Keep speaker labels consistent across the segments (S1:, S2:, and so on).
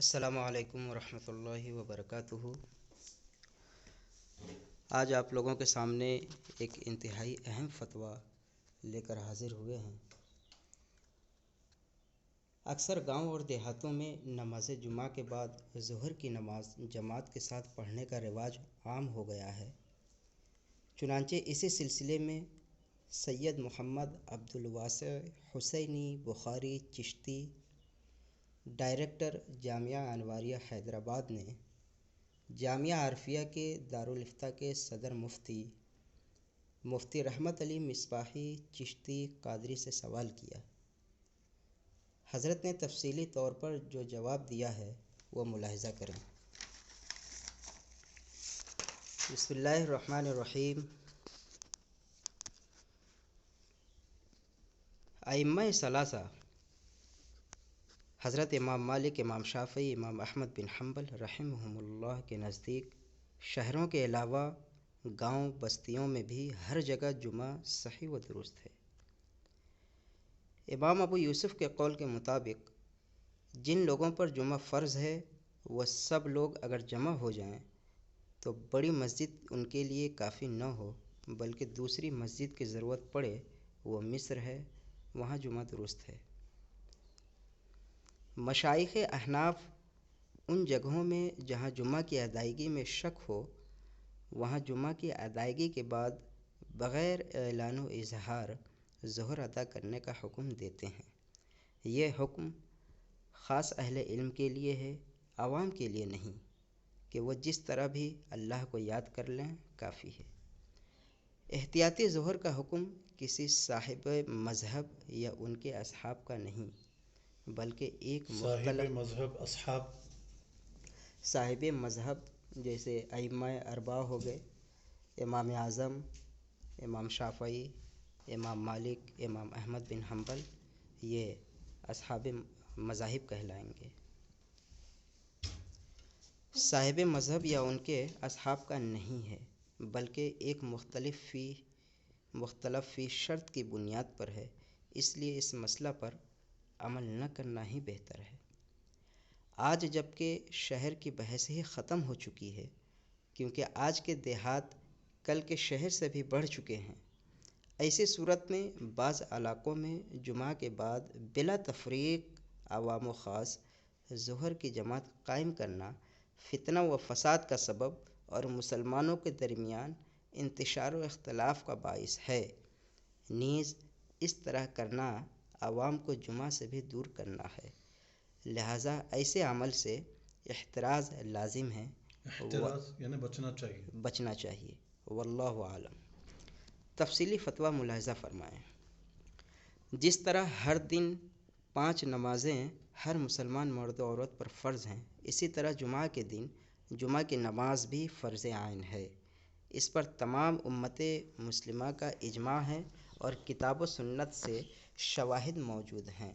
S1: السلام علیکم ورحمۃ اللہ وبرکاتہ۔ آج آپ لوگوں کے سامنے ایک انتہائی اہم فتویٰ لے کر حاضر ہوئے ہیں۔ اکثر گاؤں اور دیہاتوں میں نماز جمعہ کے بعد ظہر کی نماز جماعت کے ساتھ پڑھنے کا رواج عام ہو گیا ہے۔ چنانچہ اسی سلسلے میں سید محمد عبدالواسع حسینی بخاری چشتی، ڈائریکٹر جامعہ انواریہ حیدرآباد نے جامعہ عارفیہ کے دارالافتاء کے صدر مفتی رحمت علی مصباحی چشتی قادری سے سوال کیا۔ حضرت نے تفصیلی طور پر جو جواب دیا ہے وہ ملاحظہ کریں۔ بسم اللہ الرحمن الرحیم۔ ائمہ ثلاثہ حضرت امام مالک، امام شافعی، امام احمد بن حنبل رحمہم اللہ کے نزدیک شہروں کے علاوہ گاؤں بستیوں میں بھی ہر جگہ جمعہ صحیح و درست ہے۔ امام ابو یوسف کے قول کے مطابق جن لوگوں پر جمعہ فرض ہے وہ سب لوگ اگر جمع ہو جائیں تو بڑی مسجد ان کے لیے کافی نہ ہو، بلکہ دوسری مسجد کی ضرورت پڑے، وہ مصر ہے، وہاں جمعہ درست ہے۔ مشائخ احناف ان جگہوں میں جہاں جمعہ کی ادائیگی میں شک ہو، وہاں جمعہ کی ادائیگی کے بعد بغیر اعلان و اظہار ظہر ادا کرنے کا حکم دیتے ہیں۔ یہ حکم خاص اہل علم کے لیے ہے، عوام کے لیے نہیں، کہ وہ جس طرح بھی اللہ کو یاد کر لیں کافی ہے۔ احتیاطی ظہر کا حکم کسی صاحب مذہب یا ان کے اصحاب کا نہیں، بلکہ ایک صاحب مذہب جیسے ائمہ اربعہ ہو گئے، امام اعظم، امام شافعی، امام مالک، امام احمد بن حنبل، یہ اصحاب مذاہب کہلائیں گے۔ صاحب مذہب یا ان کے اصحاب کا نہیں ہے، بلکہ ایک مختلف فی شرط کی بنیاد پر ہے، اس لیے اس مسئلہ پر عمل نہ کرنا ہی بہتر ہے۔ آج جبکہ شہر کی بحث ہی ختم ہو چکی ہے، کیونکہ آج کے دیہات کل کے شہر سے بھی بڑھ چکے ہیں، ایسی صورت میں بعض علاقوں میں جمعہ کے بعد بلا تفریق عوام و خاص ظہر کی جماعت قائم کرنا فتنہ و فساد کا سبب اور مسلمانوں کے درمیان انتشار و اختلاف کا باعث ہے۔ نیز اس طرح کرنا عوام کو جمعہ سے بھی دور کرنا ہے، لہٰذا ایسے عمل سے احتراز لازم ہے،
S2: یعنی
S1: بچنا چاہیے۔ واللہ عالم۔ تفصیلی فتویٰ ملاحظہ فرمائیں۔ جس طرح ہر دن 5 نمازیں ہر مسلمان مرد و عورت پر فرض ہیں، اسی طرح جمعہ کے دن جمعہ کی نماز بھی فرض عین ہے۔ اس پر تمام امت مسلمہ کا اجماع ہے اور کتاب و سنت سے شواہد موجود ہیں۔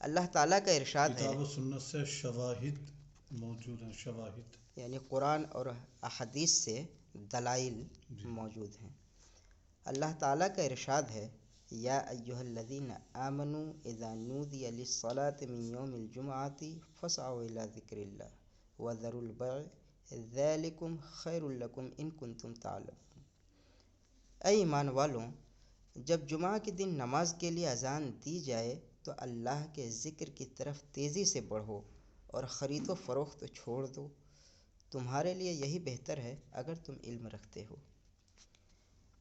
S1: اللہ تعالیٰ کا ارشاد ہے،
S2: کتاب و سنت سے شواہد موجود ہیں، شواہد
S1: یعنی قرآن اور احادیث سے دلائل موجود ہیں۔ اللہ تعالیٰ کا ارشاد ہے، یا ایھا الذین آمنوا اذا نودی للصلاۃ من یوم الجمعۃ فاسعوا الی ذکر اللہ وذروا البیع ذلکم خیر لکم ان کنتم تعلمون۔ اے ایمان والوں، جب جمعہ کے دن نماز کے لیے اذان دی جائے تو اللہ کے ذکر کی طرف تیزی سے بڑھو اور خرید و فروخت چھوڑ دو، تمہارے لیے یہی بہتر ہے اگر تم علم رکھتے ہو۔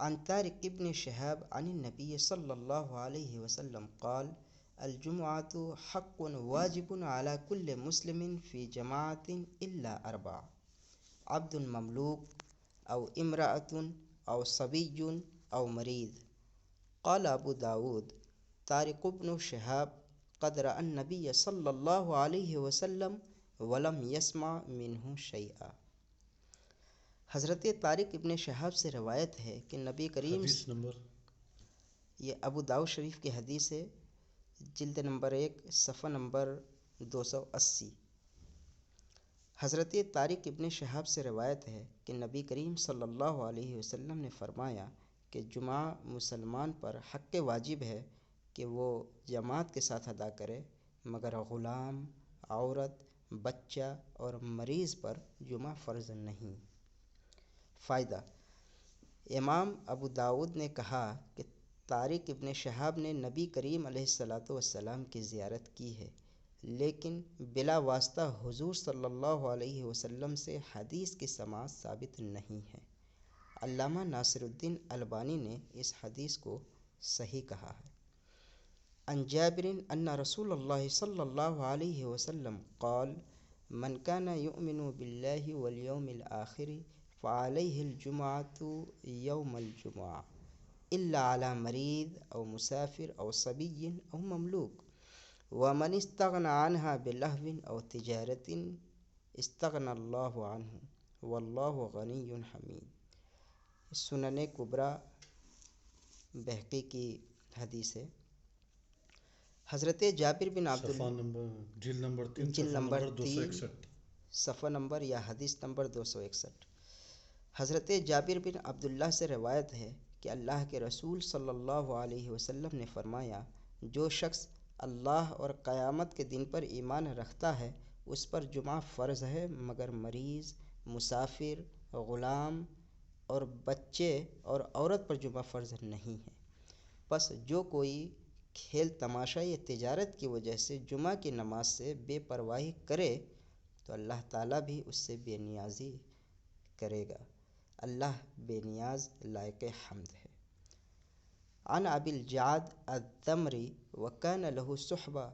S1: عن طارق بن شہاب عن النبی صلی اللہ علیہ وسلم قال الجمعۃ حق واجب علی کل مسلم فی جماعۃ الا 4 عبد مملوک او امرأۃ او صبی او مریض۔ قال ابو داود طارق بن شہاب قد رأى النبی صلی اللہ علیہ وسلم ولم يسمع منہ شیئا۔ حضرت طارق ابن شہاب سے روایت ہے کہ نبی کریم،
S2: حدیث نمبر،
S1: یہ ابو داؤد شریف کی حدیث ہے، جلد نمبر 1 صفحہ نمبر 280۔ حضرت طارق ابن شہاب سے روایت ہے کہ نبی کریم صلی اللہ علیہ وسلم نے فرمایا کہ جمعہ مسلمان پر حق واجب ہے کہ وہ جماعت کے ساتھ ادا کرے، مگر غلام، عورت، بچہ اور مریض پر جمعہ فرض نہیں۔ فائدہ: امام ابو داؤد نے کہا کہ طارق ابن شہاب نے نبی کریم علیہ الصلاۃ والسلام کی زیارت کی ہے، لیکن بلا واسطہ حضور صلی اللہ علیہ وسلم سے حدیث کی سماعت ثابت نہیں ہے۔ علامہ ناصر الدین البانی نے اس حدیث کو صحیح کہا ہے۔ عن جابر ان رسول اللہ صلی اللہ علیہ وسلم قال من كان يؤمن بالله واليوم الآخر فعليه الجمعة يوم الجمعة إلا على مريض أو مسافر أو صبي أو مملوك ومن استغنى عنها بلهو أو تجارة استغنى الله عنه والله غني حميد۔ سنن کبریٰ بہقی کی حدیث ہے۔ حضرت جابر بن
S2: صفحہ نمبر جلد نمبر 3
S1: جلد
S2: صفحہ
S1: نمبر
S2: نمبر 261
S1: صفحہ نمبر یا حدیث نمبر 261۔ حضرت جابر بن عبداللہ سے روایت ہے کہ اللہ کے رسول صلی اللہ علیہ وسلم نے فرمایا، جو شخص اللہ اور قیامت کے دن پر ایمان رکھتا ہے اس پر جمعہ فرض ہے، مگر مریض، مسافر، غلام اور بچے اور عورت پر جمعہ فرض نہیں ہے۔ پس جو کوئی کھیل تماشا یا تجارت کی وجہ سے جمعہ کی نماز سے بے پرواہی کرے تو اللہ تعالیٰ بھی اس سے بے نیازی کرے گا۔ اللہ بے نیاز لائق حمد ہے۔ عن ابی الجعد الدمری وکان له صحبہ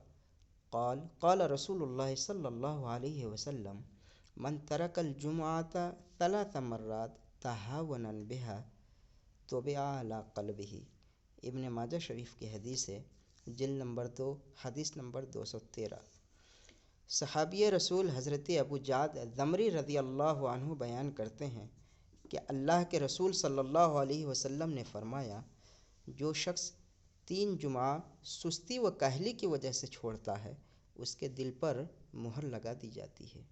S1: قال قال رسول اللہ صلی اللہ علیہ وسلم من ترک الجمعة 3 مرات تہاونا بها طبع علی قلبہ۔ ابن ماجہ شریف کی حدیث ہے، جلد نمبر 2 حدیث نمبر 213۔ صحابی رسول حضرت ابو جعد الدمری رضی اللہ عنہ بیان کرتے ہیں کہ اللہ کے رسول صلی اللہ علیہ وسلم نے فرمایا، جو شخص 3 جمعہ سستی و کاہلی کی وجہ سے چھوڑتا ہے اس کے دل پر مہر لگا دی جاتی ہے۔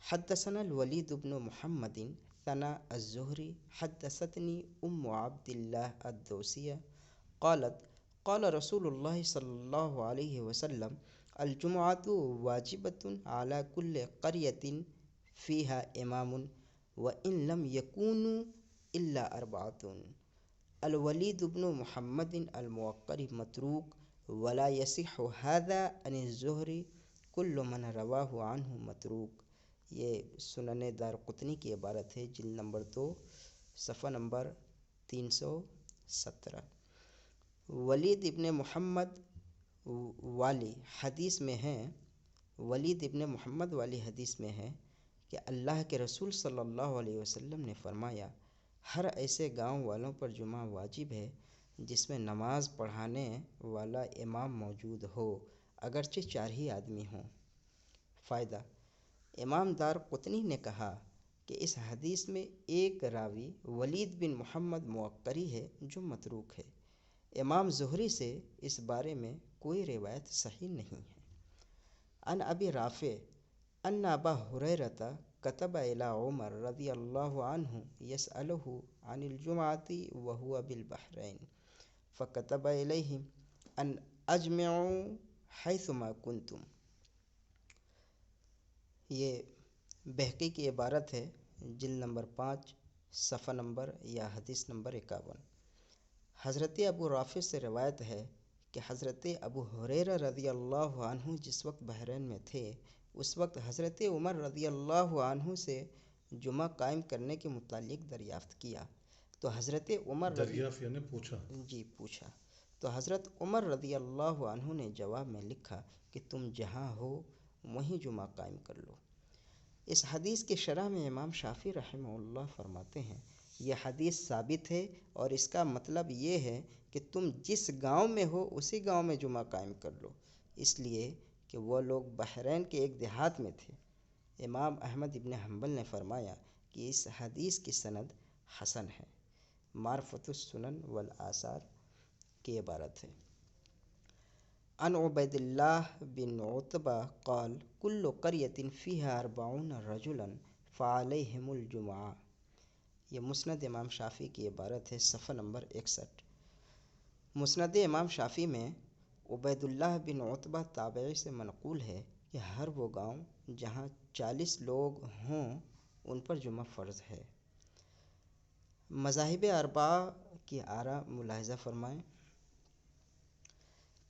S1: حدثنا الولید بن محمد ثنا الزہری حدثتنی ام عبد اللہ الدوسیہ قالت قال رسول اللہ صلی اللہ علیہ وسلم الجمعۃ واجبۃ علی کل قریۃ فیہا امام وان لم یکونوا الا 4۔ الولید بن محمد الموقر متروک ولا یصح ھذا عن الزہری کل من رواہ عنہ متروک۔ یہ سنن دارقطنی کی عبارت ہے، جلد نمبر 2 صفحہ نمبر 317۔ ولید ابن محمد والی حدیث میں ہے کہ اللہ کے رسول صلی اللہ علیہ وسلم نے فرمایا، ہر ایسے گاؤں والوں پر جمعہ واجب ہے جس میں نماز پڑھانے والا امام موجود ہو، اگرچہ 4 ہی آدمی ہوں۔ فائدہ: امام دارقطنی نے کہا کہ اس حدیث میں ایک راوی ولید بن محمد موقری ہے جو متروک ہے۔ امام زہری سے اس بارے میں کوئی روایت صحیح نہیں ہے۔ عن ابی رافع ان ابا ہریرۃ کتب الی عمر رضی اللہ عنہ یسألہ عن الجمعۃ وہو بالبحرین فکتب الیہ ان اجمعوا حیثما کنتم۔ یہ بہقی کی عبارت ہے، جلد نمبر 5 صفحہ نمبر یا حدیث نمبر 51۔ حضرت ابو رافع سے روایت ہے کہ حضرت ابو ہریرہ رضی اللہ عنہ جس وقت بحرین میں تھے اس وقت حضرت عمر رضی اللہ عنہ سے جمعہ قائم کرنے کے متعلق دریافت کیا تو حضرت عمر
S2: دریافت یعنی پوچھا
S1: تو حضرت عمر رضی اللہ عنہ نے جواب میں لکھا کہ تم جہاں ہو وہیں جمعہ قائم کر لو۔ اس حدیث کی شرح میں امام شافعی رحمہ اللہ فرماتے ہیں، یہ حدیث ثابت ہے اور اس کا مطلب یہ ہے کہ تم جس گاؤں میں ہو اسی گاؤں میں جمعہ قائم کر لو، اس لیے کہ وہ لوگ بحرین کے ایک دیہات میں تھے۔ امام احمد ابن حنبل نے فرمایا کہ اس حدیث کی سند حسن ہے۔ معرفت السنن والآثار کی عبارت ہے۔ عن عبید اللہ بن عتبہ قال کل قریۃ فیہا 40 رجلا فعلیہم الجمعہ۔ یہ مسند امام شافعی کی عبارت ہے، صفحہ نمبر 61۔ مسند امام شافعی میں عبید اللہ بن عتبہ تابعی سے منقول ہے کہ ہر وہ گاؤں جہاں 40 لوگ ہوں ان پر جمعہ فرض ہے۔ مذاہب اربعہ کی آراء ملاحظہ فرمائیں۔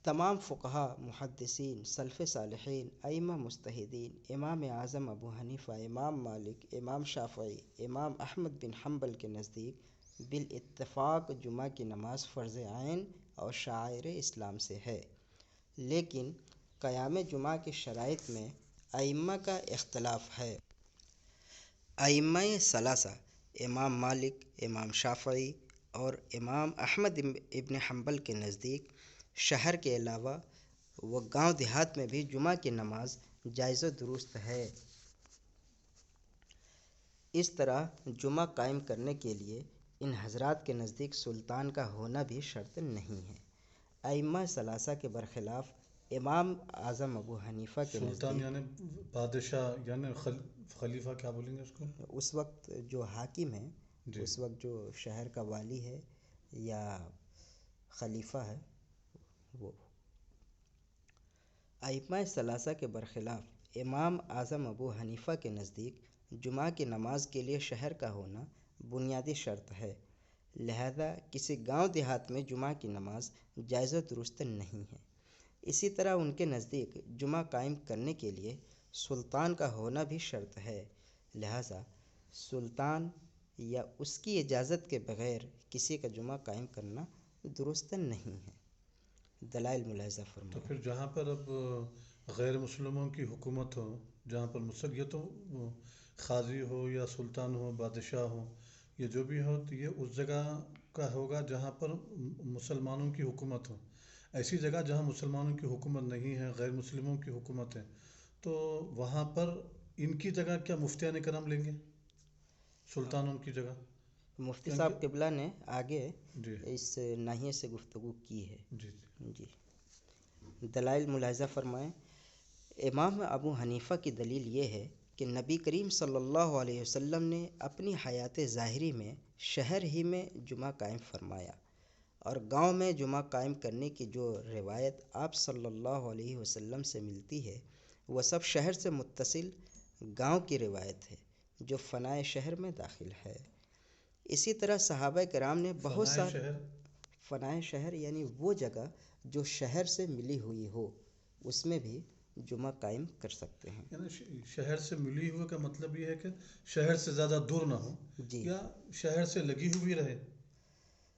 S1: تمام فقہا، محدثین، سلف صالحین، ائمہ مجتہدین، امام اعظم ابو حنیفہ، امام مالک، امام شافعی، امام احمد بن حنبل کے نزدیک بالاتفاق جمعہ کی نماز فرض عین اور شعائر اسلام سے ہے، لیکن قیام جمعہ کی شرائط میں ائمہ کا اختلاف ہے۔ ائمہ ثلاثہ امام مالک، امام شافعی اور امام احمد ابن حنبل کے نزدیک شہر کے علاوہ و گاؤں دیہات میں بھی جمعہ کی نماز جائز و درست ہے۔ اس طرح جمعہ قائم کرنے کے لیے ان حضرات کے نزدیک سلطان کا ہونا بھی شرط نہیں ہے۔ ائمہ ثلاثہ کے برخلاف امام اعظم ابو حنیفہ کے
S2: سلطان
S1: نزدیک
S2: یعنی بادشاہ یعنی خلیفہ کیا بولیں گے اس کو؟
S1: اس وقت جو حاکم ہے،
S2: جی
S1: اس وقت جو شہر کا والی ہے یا خلیفہ ہے وہ۔ ائمہ ثلاثہ کے برخلاف امام اعظم ابو حنیفہ کے نزدیک جمعہ کی نماز کے لیے شہر کا ہونا بنیادی شرط ہے، لہذا کسی گاؤں دیہات میں جمعہ کی نماز جائز و درست نہیں ہے۔ اسی طرح ان کے نزدیک جمعہ قائم کرنے کے لیے سلطان کا ہونا بھی شرط ہے، لہذا سلطان یا اس کی اجازت کے بغیر کسی کا جمعہ قائم کرنا درست نہیں ہے۔ دلائل ملاحظہ
S2: تو
S1: فرمائیں۔
S2: پھر جہاں پر اب غیر مسلموں کی حکومت ہو، جہاں پر یہ تو قاضی ہو یا سلطان ہو، بادشاہ ہو، یہ جو بھی ہو تو یہ اس جگہ کا ہوگا جہاں پر مسلمانوں کی حکومت ہو۔ ایسی جگہ جہاں مسلمانوں کی حکومت نہیں ہے، غیر مسلموں کی حکومت ہے، تو وہاں پر ان کی جگہ کیا مفتیان کرام لیں گے سلطانوں کی جگہ؟
S1: مفتی صاحب قبلہ نے آگے
S2: جی
S1: اس ناحیے سے گفتگو کی ہے۔
S2: جی
S1: جی، دلائل ملاحظہ فرمائیں۔ امام ابو حنیفہ کی دلیل یہ ہے کہ نبی کریم صلی اللہ علیہ وسلم نے اپنی حیات ظاہری میں شہر ہی میں جمعہ قائم فرمایا، اور گاؤں میں جمعہ قائم کرنے کی جو روایت آپ صلی اللہ علیہ وسلم سے ملتی ہے وہ سب شہر سے متصل گاؤں کی روایت ہے جو فنائے شہر میں داخل ہے۔ اسی طرح صحابہ کرام نے بہت سارے فنائے شہر یعنی وہ جگہ جو شہر سے ملی ہوئی ہو اس میں بھی جمعہ قائم کر سکتے ہیں۔
S2: یعنی شہر سے ملی ہوئی کا مطلب یہ ہے کہ شہر سے زیادہ دور نہ ہو،
S1: جی،
S2: یا شہر سے لگی ہوئی رہے،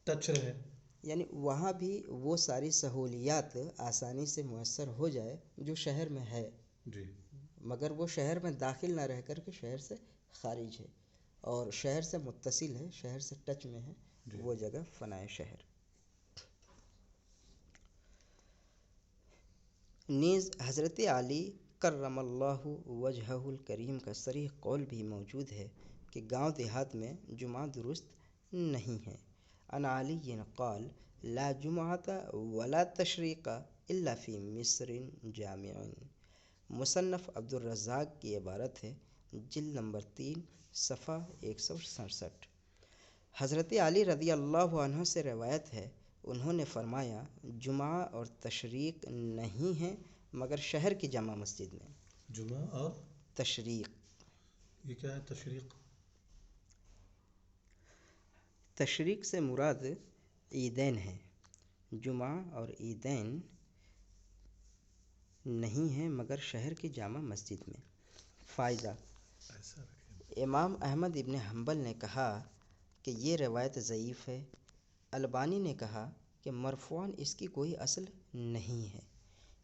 S2: ٹچ رہے،
S1: یعنی وہاں بھی وہ ساری سہولیات آسانی سے میسر ہو جائے جو شہر میں ہے،
S2: جی
S1: مگر وہ شہر میں داخل نہ رہ کر کے شہر سے خارج ہے اور شہر سے متصل ہے، شہر سے ٹچ میں ہے،
S2: جی
S1: وہ جگہ فنائے شہر۔ نیز حضرت علی کرم اللہ وجہہ الکریم کا صریح قول بھی موجود ہے کہ گاؤں دیہات میں جمعہ درست نہیں ہے۔ عن علی قال لا جمعۃ ولا تشریق الا فی مصر جامع۔ مصنف عبد الرزاق کی عبارت ہے، جلد نمبر 3 صفحہ 167۔ حضرت علی رضی اللہ عنہ سے روایت ہے، انہوں نے فرمایا جمعہ اور تشریق نہیں ہے مگر شہر کی جامع مسجد میں۔
S2: جمعہ اور
S1: تشریق،
S2: یہ کیا ہے تشریق؟
S1: تشریق سے مراد عیدین ہے، جمعہ اور عیدین نہیں ہیں مگر شہر کی جامع مسجد میں۔ فائدہ: امام احمد ابن حنبل نے کہا کہ یہ روایت ضعیف ہے۔ البانی نے کہا کہ مرفوعاً اس کی کوئی اصل نہیں ہے۔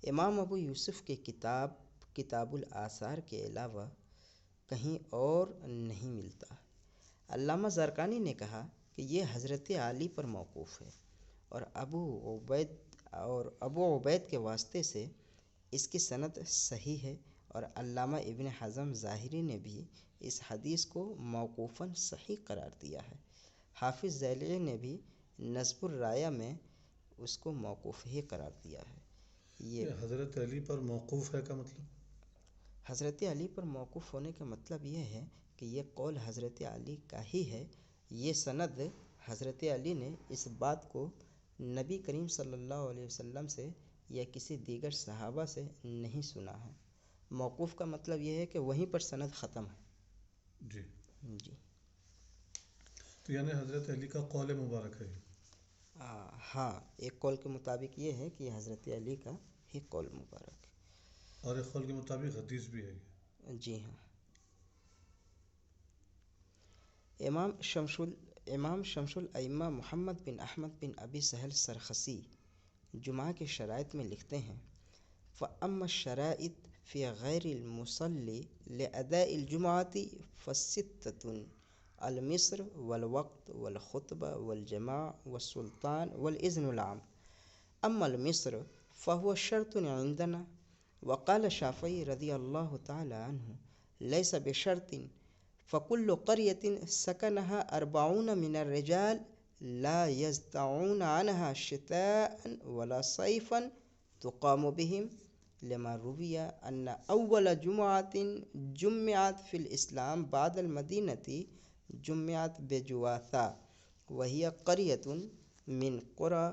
S1: امام ابو یوسف کے کتاب الآثار کے علاوہ کہیں اور نہیں ملتا۔ علامہ زرقانی نے کہا کہ یہ حضرت علی پر موقوف ہے اور ابو عبید کے واسطے سے اس کی سند صحیح ہے، اور علامہ ابن حزم ظاہری نے بھی اس حدیث کو موقوفاً صحیح قرار دیا ہے۔ حافظ ذیلعی نے بھی نصب الرایہ میں اس کو موقوف ہی قرار دیا ہے۔ یہ
S2: حضرت علی پر موقوف ہے کا مطلب؟
S1: حضرت علی پر موقوف ہونے کا مطلب یہ ہے کہ یہ قول حضرت علی کا ہی ہے، یہ سند حضرت علی نے اس بات کو نبی کریم صلی اللہ علیہ وسلم سے یا کسی دیگر صحابہ سے نہیں سنا ہے، موقوف کا مطلب یہ ہے کہ وہیں پر سند ختم ہے.
S2: جی.
S1: جی.
S2: تو یعنی حضرت علی کا قول مبارک ہے یہ.
S1: ہاں، ایک قول کے مطابق یہ ہے کہ یہ حضرت علی کا ہی قول مبارک ہے.
S2: اور ایک قول کے مطابق حدیث بھی ہے یہ.
S1: جی ہاں. امام شمس الائمہ محمد بن احمد بن ابی سہل سرخسی جمعہ کے شرائط میں لکھتے ہیں: فَأَمَّا الشَّرَائِطُ فِي غَيْرِ الْمُصَلِّ لِأَدَاءِ الْجُمْعَةِ فَالسِّتَّةُ المصر والوقت والخطبہ والجماع والسلطان والإذن العام. أما المصر فهو شرط عندنا. وقال الشافعي رضي الله تعالى عنه: ليس بشرط، فكل قرية سكنها 40 من الرجال لا يزدعون عنها شتاء ولا صيفا تقام بهم، لما روي أن أول جمعة جمعت في الإسلام بعد المدينة جمعت بجواثا، وهي قرية من قرى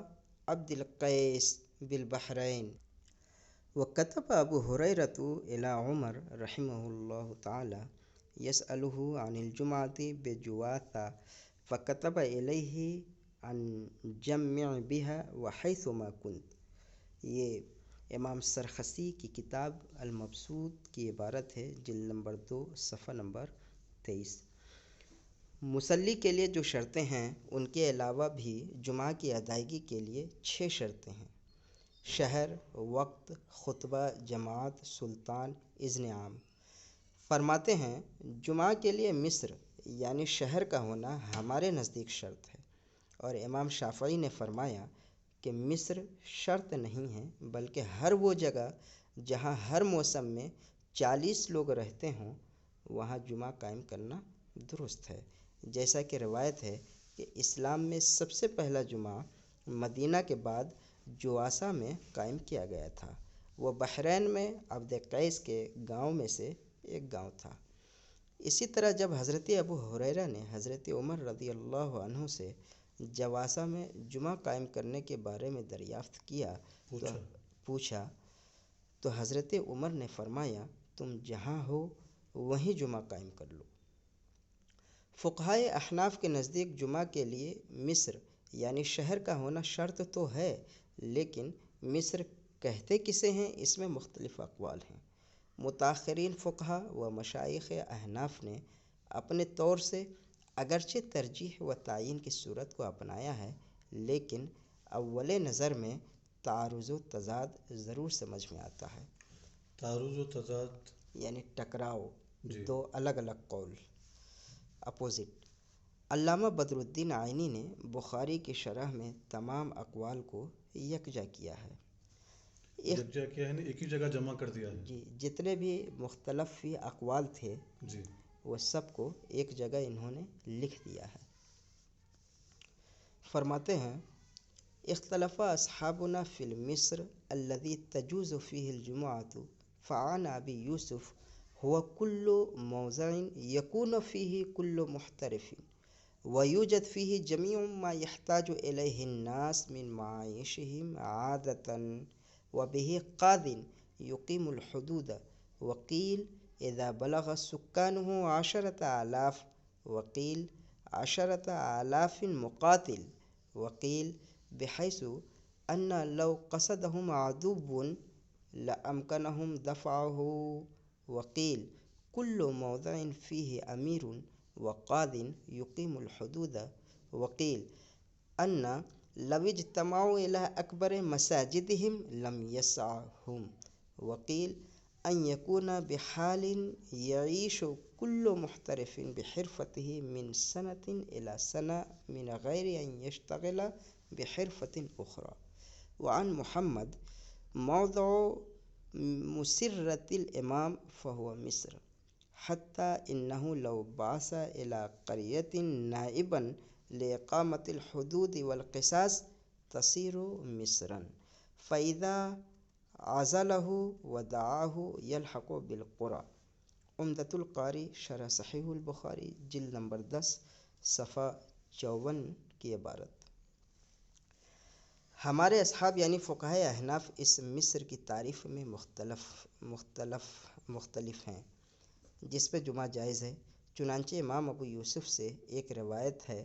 S1: عبد القيس بالبحرين. وكتب أبو هريرة إلى عمر رحمه الله تعالى يسأله عن الجمعة بجواثا، فكتب إليه أن جمع بها وحيثما كنت. یہ امام سرخسی کی کتاب المبسوط کی عبارت ہے، جلد نمبر 2 صفحہ نمبر 23. مصلی کے لیے جو شرطیں ہیں ان کے علاوہ بھی جمعہ کی ادائیگی کے لیے 6 شرطیں ہیں: شہر، وقت، خطبہ، جماعت، سلطان، اذن عام. فرماتے ہیں جمعہ کے لیے مصر یعنی شہر کا ہونا ہمارے نزدیک شرط ہے، اور امام شافعی نے فرمایا کہ مصر شرط نہیں ہے بلکہ ہر وہ جگہ جہاں ہر موسم میں 40 لوگ رہتے ہوں وہاں جمعہ قائم کرنا درست ہے. جیسا کہ روایت ہے کہ اسلام میں سب سے پہلا جمعہ مدینہ کے بعد جواسا میں قائم کیا گیا تھا. وہ بحرین میں عبد قیس کے گاؤں میں سے ایک گاؤں تھا. اسی طرح جب حضرت ابو ہریرہ نے حضرت عمر رضی اللہ عنہ سے جواسا میں جمعہ قائم کرنے کے بارے میں دریافت کیا پوچھا تو حضرت عمر نے فرمایا تم جہاں ہو وہیں جمعہ قائم کر لو. فقہائے احناف کے نزدیک جمعہ کے لیے مصر یعنی شہر کا ہونا شرط تو ہے، لیکن مصر کہتے کسے ہیں اس میں مختلف اقوال ہیں. متاخرین فقہا و مشائخ احناف نے اپنے طور سے اگرچہ ترجیح و تعیین کی صورت کو اپنایا ہے، لیکن اول نظر میں تعارض و تضاد ضرور سمجھ میں آتا ہے.
S2: تعارض و تضاد
S1: یعنی ٹکراؤ،
S2: جی.
S1: دو الگ الگ قول، اپوزٹ. علامہ بدر الدین عینی نے بخاری کی شرح میں تمام اقوال کو یکجا کیا ہے.
S2: یکجا کیا ہے نا، ایک ہی جگہ جمع کر دیا ہے.
S1: جی، جتنے بھی مختلف فی اقوال تھے
S2: جی
S1: وہ سب کو ایک جگہ انہوں نے لکھ دیا ہے. فرماتے ہیں اختلف اصحابنا فی المصر الذی تجوز فیہ الجمعۃ فعن ابی یوسف هو كل موضع يكون فيه كل محترف ويوجد فيه جميع ما يحتاج إليه الناس من معايشهم عادة وبه قاض يقيم الحدود. وقيل إذا بلغ سكانه 10,000 وقيل 10,000 مقاتل. وقيل بحيث أن لو قصدهم عدو لأمكنهم دفعه. وقيل كل موضع فيه أمير وقاض يقيم الحدود. وقيل أن لو اجتمعوا إلى أكبر مساجدهم لم يسعهم. وقيل أن يكون بحال يعيش كل محترف بحرفته من سنة إلى سنة من غير أن يشتغل بحرفة أخرى. وعن محمد موضع مسرة الإمام فهو مصر، حتى إنه لو بعث إلى قرية نائبا لإقامة الحدود والقصاص تصير مصرا، فإذا عزله ودعاه يلحق بالقرى. عمدۃ القاری شرح صحیح البخاری جلد نمبر 10 صفحہ 54 کی عبارت. ہمارے اصحاب یعنی فقہائے احناف اس مصر کی تعریف میں مختلف ہیں جس پہ جمعہ جائز ہے۔ چنانچہ امام ابو یوسف سے ایک روایت ہے،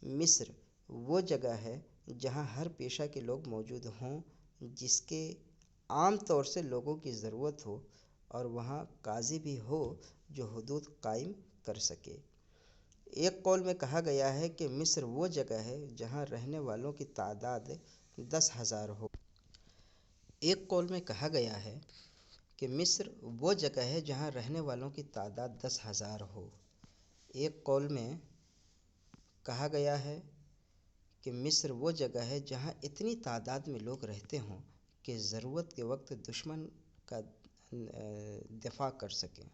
S1: مصر وہ جگہ ہے جہاں ہر پیشہ کے لوگ موجود ہوں جس کے عام طور سے لوگوں کی ضرورت ہو، اور وہاں قاضی بھی ہو جو حدود قائم کر سکے۔ ایک قول میں کہا گیا ہے کہ مصر وہ جگہ ہے جہاں رہنے والوں کی تعداد 10,000 ہو۔ ایک قول میں کہا گیا ہے کہ مصر وہ جگہ ہے جہاں رہنے والوں کی تعداد 10,000 ہو۔ ایک قول میں کہا گیا ہے کہ مصر وہ جگہ ہے جہاں اتنی تعداد میں لوگ رہتے ہوں کہ ضرورت کے وقت دشمن کا دفاع کر سکیں۔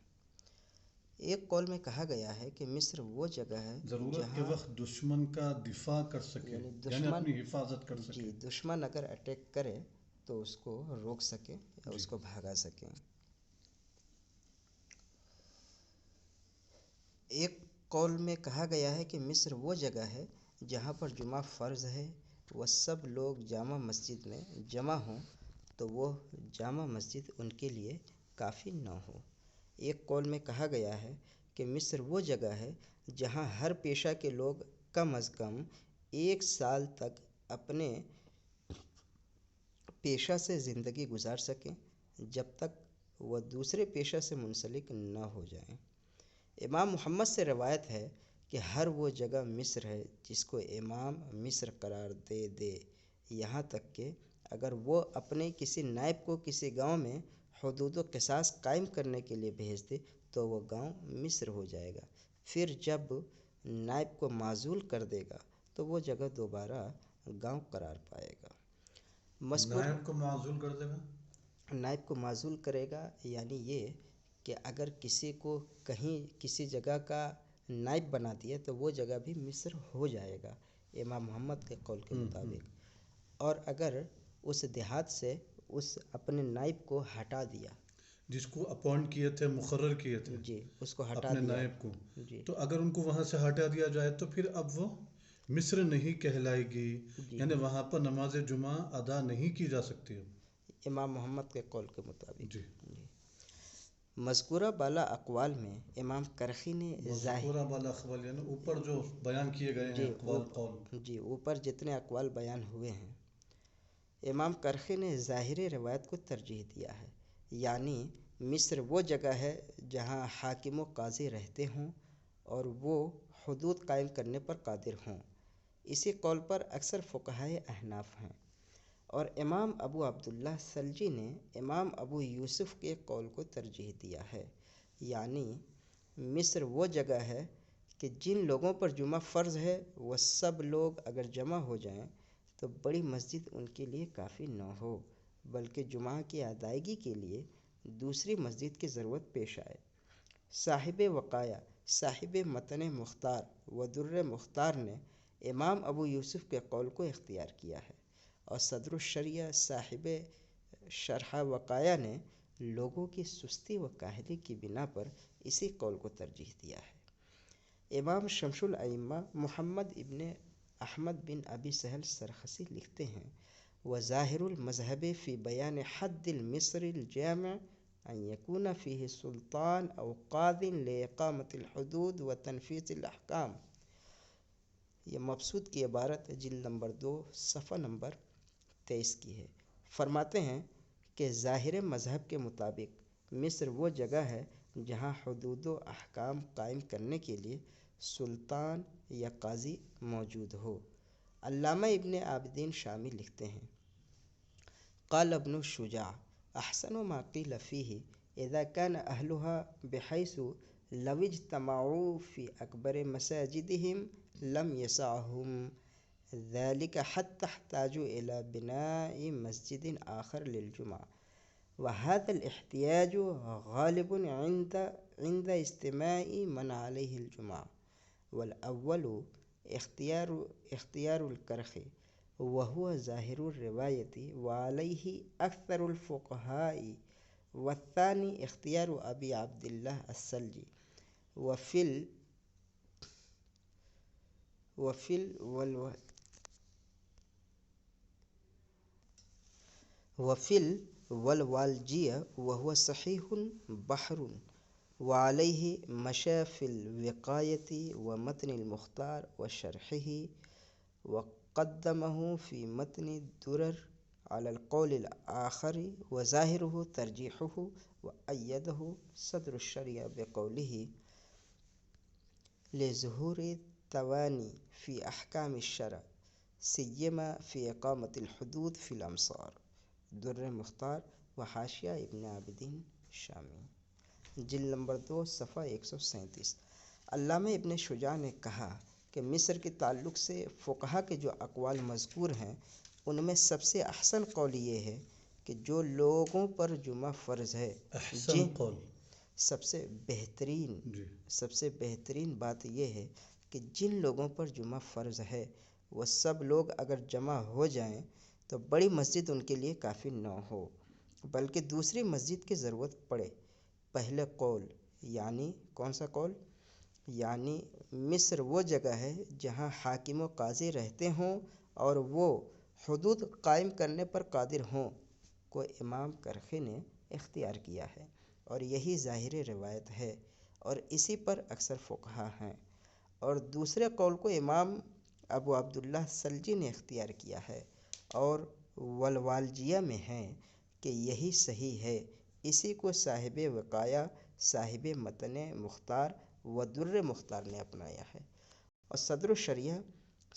S1: ایک قول میں کہا گیا ہے کہ مصر وہ جگہ ہے
S2: ضرورت کے وقت دشمن کا دفاع کر سکے، یعنی اپنی حفاظت کر سکے۔
S1: جی، دشمن اگر اٹیک کرے تو اس کو روک سکیں یا اس کو بھگا سکیں۔ ایک قول میں کہا گیا ہے کہ مصر وہ جگہ ہے جہاں پر جمعہ فرض ہے، وہ سب لوگ جامع مسجد میں جمع ہوں تو وہ جامع مسجد ان کے لیے کافی نہ ہو۔ ایک قول میں کہا گیا ہے کہ مصر وہ جگہ ہے جہاں ہر پیشہ کے لوگ کم از کم 1 سال تک اپنے پیشہ سے زندگی گزار سکیں جب تک وہ دوسرے پیشہ سے منسلک نہ ہو جائیں۔ امام محمد سے روایت ہے کہ ہر وہ جگہ مصر ہے جس کو امام مصر قرار دے، یہاں تک کہ اگر وہ اپنے کسی نائب کو کسی گاؤں میں حدود و قصاص قائم کرنے کے لیے بھیج دے تو وہ گاؤں مصر ہو جائے گا۔ پھر جب نائب کو معزول کر دے گا تو وہ جگہ دوبارہ گاؤں قرار پائے گا۔
S2: نائب کو معزول کر دے گا؟
S1: نائب کو معزول کرے گا یعنی یہ کہ اگر کسی کو کہیں کسی جگہ کا نائب بنا دیا تو وہ جگہ بھی مصر ہو جائے گا امام محمد کے قول کے مطابق، اور اگر اس دیہات سے اس اپنے نائب کو ہٹا دیا،
S2: جس کو اپوائنٹ کیے تھے، مقرر کیے تھے،
S1: جی اس کو ہٹا
S2: اپنے
S1: دیا،
S2: نائب کو،
S1: جی
S2: تو اگر ان کو وہاں سے ہٹا دیا جائے تو پھر اب وہ مصر نہیں کہلائے گی، یعنی وہاں پر نماز جمعہ ادا نہیں کی جا سکتی
S1: امام محمد کے قول کے مطابق۔
S2: جی۔
S1: مذکورہ بالا اقوال میں امام کرخی نے
S2: مذکورہ بالا اقوال یعنی اوپر جو بیان کیے گئے ہیں اقوال قول،
S1: جی اوپر جتنے اقوال بیان ہوئے ہیں، امام کرخی نے ظاہری روایت کو ترجیح دیا ہے، یعنی مصر وہ جگہ ہے جہاں حاکم و قاضی رہتے ہوں اور وہ حدود قائم کرنے پر قادر ہوں۔ اسی قول پر اکثر فقہائے احناف ہیں، اور امام ابو عبداللہ سلجی نے امام ابو یوسف کے قول کو ترجیح دیا ہے، یعنی مصر وہ جگہ ہے کہ جن لوگوں پر جمعہ فرض ہے وہ سب لوگ اگر جمع ہو جائیں تو بڑی مسجد ان کے لیے کافی نہ ہو، بلکہ جمعہ کی ادائیگی کے لیے دوسری مسجد کی ضرورت پیش آئے۔ صاحب وقایہ، صاحب متن مختار و در مختار نے امام ابو یوسف کے قول کو اختیار کیا ہے، اور صدر الشریعہ صاحب شرح وقایہ نے لوگوں کی سستی و کاہلی کی بنا پر اسی قول کو ترجیح دیا ہے۔ امام شمس الائمہ محمد ابن احمد بن ابی سہل سرخسی لکھتے ہیں، وظاہر المذہب فی بیان حد المصر الجامع ان یکون فیہ سلطان او قاض لاقامۃ الحدود و تنفیذ الاحکام۔ یہ مبسوط کی عبارت جلد نمبر 2 صفحہ نمبر 23 کی ہے۔ فرماتے ہیں کہ ظاہر مذہب کے مطابق مصر وہ جگہ ہے جہاں حدود و احکام قائم کرنے کے لیے سلطان یا قاضی موجود ہو۔ علامہ ابن عابدین شامی لکھتے ہیں، قال ابن الشجاع احسن ما قیل فیہ اذا كان اہلها بحیث لو اجتمعوا فی اکبر مساجدہم لم يسعهم ذلك حتى احتاجوا الى بناء مسجد آخر للجمعہ، وهذا الاحتیاج غالب عند اجتماع من علیہ الجمعہ، والاول اختیار الکرخی وهو ظاہر الروایت وعلیہ اکثر الفقہاء، والثانی اختیار ابی عبداللہ السلجی، وفل والوالجیہ وهو صحیح بحر وعلیہ مشى فی الوقایۃ ومتن المختار وشرحہ وقدمہ فی متن الدرر على القول الآخر وظاہرہ ترجیحہ وأیدہ صدر الشریعہ بقولہ لظہور التوانی فی احکام الشرع سیما فی اقامت الحدود فی الامصار در مختار و حاشیہ ابن عابدین شامی جلد نمبر 2 صفحہ 137۔ علامہ ابن شجاع نے کہا کہ مصر کے تعلق سے فقہا کے جو اقوال مذکور ہیں ان میں سب سے احسن قول یہ ہے کہ جو لوگوں پر جمعہ فرض ہے،
S2: احسن قول
S1: سب سے بہترین
S2: جی
S1: سب سے بہترین بات یہ ہے کہ جن لوگوں پر جمعہ فرض ہے وہ سب لوگ اگر جمع ہو جائیں تو بڑی مسجد ان کے لیے کافی نہ ہو بلکہ دوسری مسجد کی ضرورت پڑے۔ پہلے قول یعنی کون سا قول؟ یعنی مصر وہ جگہ ہے جہاں حاکم و قاضی رہتے ہوں اور وہ حدود قائم کرنے پر قادر ہوں کو امام کرخی نے اختیار کیا ہے، اور یہی ظاہر روایت ہے اور اسی پر اکثر فقہا ہیں۔ اور دوسرے قول کو امام ابو عبداللہ سلجی نے اختیار کیا ہے اور والوالجیہ میں ہے کہ یہی صحیح ہے، اسی کو صاحب وقایہ، صاحب متن مختار و در مختار نے اپنایا ہے، اور صدر الشریعہ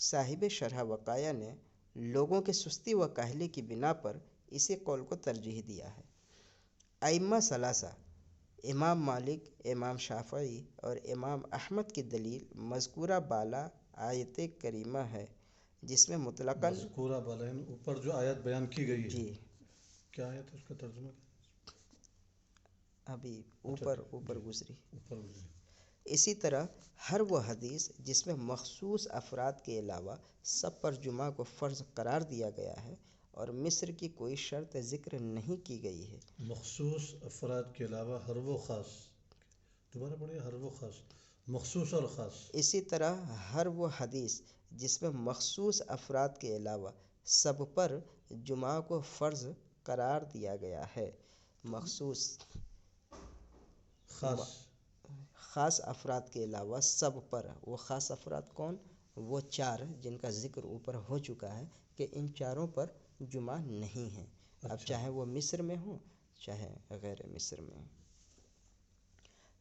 S1: صاحب شرح وقایہ نے لوگوں کے سستی و کاہلی کی بنا پر اسی قول کو ترجیح دیا ہے۔ ائمہ ثلاثہ امام مالک، امام شافعی اور امام احمد کی دلیل مذکورہ بالا آیت کریمہ ہے، جس میں مطلقاً
S2: مذکورہ بالین اوپر جو آیت بیان کی گئی ہے
S1: جی
S2: کیا آیت ہے، اس کا ترجمہ کیا
S1: ابھی
S2: ہے؟
S1: اوپر
S2: جی
S1: گزری۔
S2: اوپر گزری۔
S1: اسی طرح ہر وہ حدیث جس میں مخصوص افراد کے علاوہ سب پر جمعہ کو فرض قرار دیا گیا ہے اور مصر کی کوئی شرط ذکر نہیں کی گئی ہے۔
S2: مخصوص افراد کے علاوہ ہر وہ خاص، دوبارہ پڑھیے، ہر وہ خاص، مخصوص اور خاص۔
S1: اسی طرح ہر وہ حدیث جس میں مخصوص افراد کے علاوہ سب پر جمعہ کو فرض قرار دیا گیا ہے۔ مخصوص
S2: خاص
S1: خاص افراد کے علاوہ سب پر، وہ خاص افراد کون؟ وہ چار جن کا ذکر اوپر ہو چکا ہے کہ ان چاروں پر جمعہ نہیں ہے، اب چاہے وہ مصر میں ہوں چاہے غیر مصر میں ہوں۔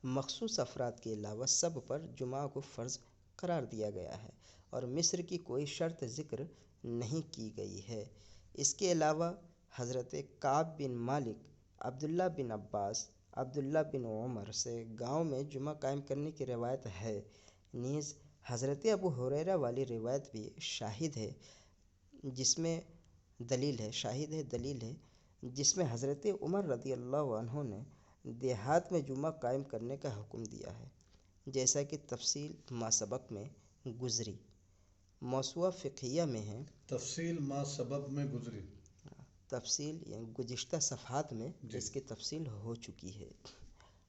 S1: مخصوص افراد کے علاوہ سب پر جمعہ کو فرض قرار دیا گیا ہے اور مصر کی کوئی شرط ذکر نہیں کی گئی ہے۔ اس کے علاوہ حضرت کعب بن مالک، عبداللہ بن عباس، عبداللہ بن عمر سے گاؤں میں جمعہ قائم کرنے کی روایت ہے، نیز حضرت ابو ہریرہ والی روایت بھی شاہد ہے جس میں دلیل ہے جس میں حضرت عمر رضی اللہ عنہ نے دیہات میں جمعہ قائم کرنے کا حکم دیا ہے، جیسا کہ تفصیل ما سبق میں گزری۔ موسوعہ فقہیہ میں ہے،
S2: تفصیل ما سبق میں گزری،
S1: تفصیل یعنی گزشتہ صفحات میں
S2: جی
S1: اس کی تفصیل ہو چکی ہے۔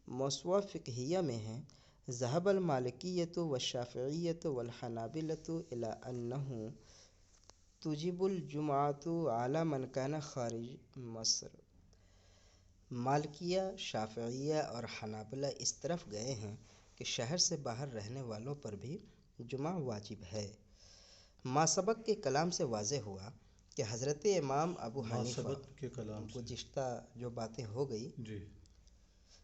S1: موسوعہ فقہیہ میں ہے، ذهب المالکیۃ والشافعیۃ والحنابلۃ الی انہ تجب الجمعۃ علی من کان خارج مصر۔ مالکیہ، شافعیہ اور حنابلہ اس طرف گئے ہیں کہ شہر سے باہر رہنے والوں پر بھی جمعہ واجب ہے۔ ما سبق کے کلام سے واضح ہوا کہ حضرت امام ابو
S2: ما
S1: حنیفہ،
S2: سبق کے کلام سے
S1: گزشتہ جو باتیں ہو گئی
S2: جی،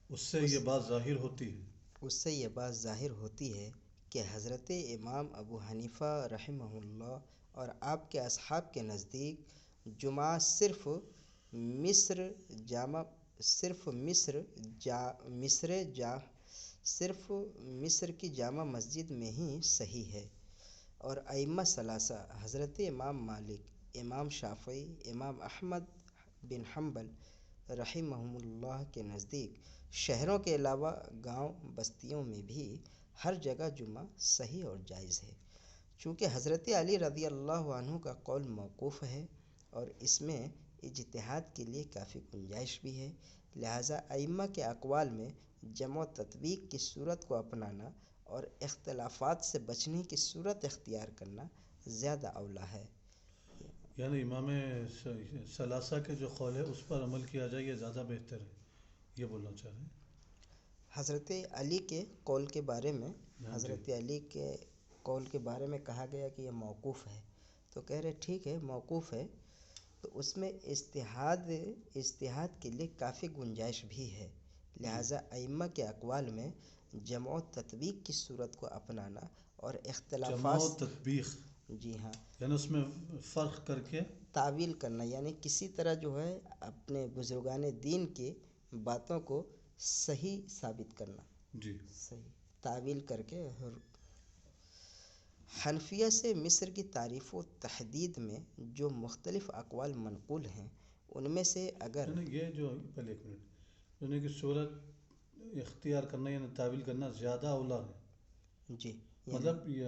S2: اس سے یہ بات ظاہر ہوتی ہے،
S1: اس سے یہ بات ظاہر ہوتی ہے کہ حضرت امام ابو حنیفہ رحمہ اللہ اور آپ کے اصحاب کے نزدیک جمعہ صرف مصر کی جامع مسجد میں ہی صحیح ہے، اور ائمہ ثلاثہ حضرت امام مالک، امام شافعی، امام احمد بن حنبل رحمہم اللہ کے نزدیک شہروں کے علاوہ گاؤں بستیوں میں بھی ہر جگہ جمعہ صحیح اور جائز ہے۔ چونکہ حضرت علی رضی اللہ عنہ کا قول موقوف ہے اور اس میں اجتہاد کے لیے کافی گنجائش بھی ہے، لہٰذا ائمہ کے اقوال میں جمع و تطبیق کی صورت کو اپنانا اور اختلافات سے بچنے کی صورت اختیار کرنا زیادہ اولیٰ ہے۔
S2: یعنی امام ثلاثہ کے جو قول ہے اس پر عمل کیا جائے یہ زیادہ بہتر ہے، یہ بولنا چاہ رہے ہیں؟
S1: حضرت علی کے قول کے بارے میں،
S2: ہاں جی
S1: حضرت علی کے قول کے بارے میں کہا گیا کہ یہ موقوف ہے، تو کہہ رہے ٹھیک ہے موقوف ہے، تو اس میں اجتہاد کے لیے کافی گنجائش بھی ہے،
S2: جی
S1: لہٰذا ائمہ کے اقوال میں جمع و تطبیق کی صورت کو اپنانا اور
S2: جمع و
S1: اختلافات،
S2: تطبیق،
S1: جی ہاں،
S2: یعنی اس میں فرق کر کے
S1: تعویل کرنا، یعنی کسی طرح جو ہے اپنے بزرگان دین کی باتوں کو صحیح ثابت کرنا،
S2: جی
S1: صحیح تعویل کر کے۔ حنفیہ سے مصر کی تعریف و تحدید میں جو مختلف اقوال منقول ہیں ان میں سے اگر،
S2: یعنی یہ جو پہلے ایک منٹ، یعنی کہ صورت اختیار کرنا یعنی تعویل کرنا زیادہ اولا ہے،
S1: جی یعنی
S2: مطلب یہ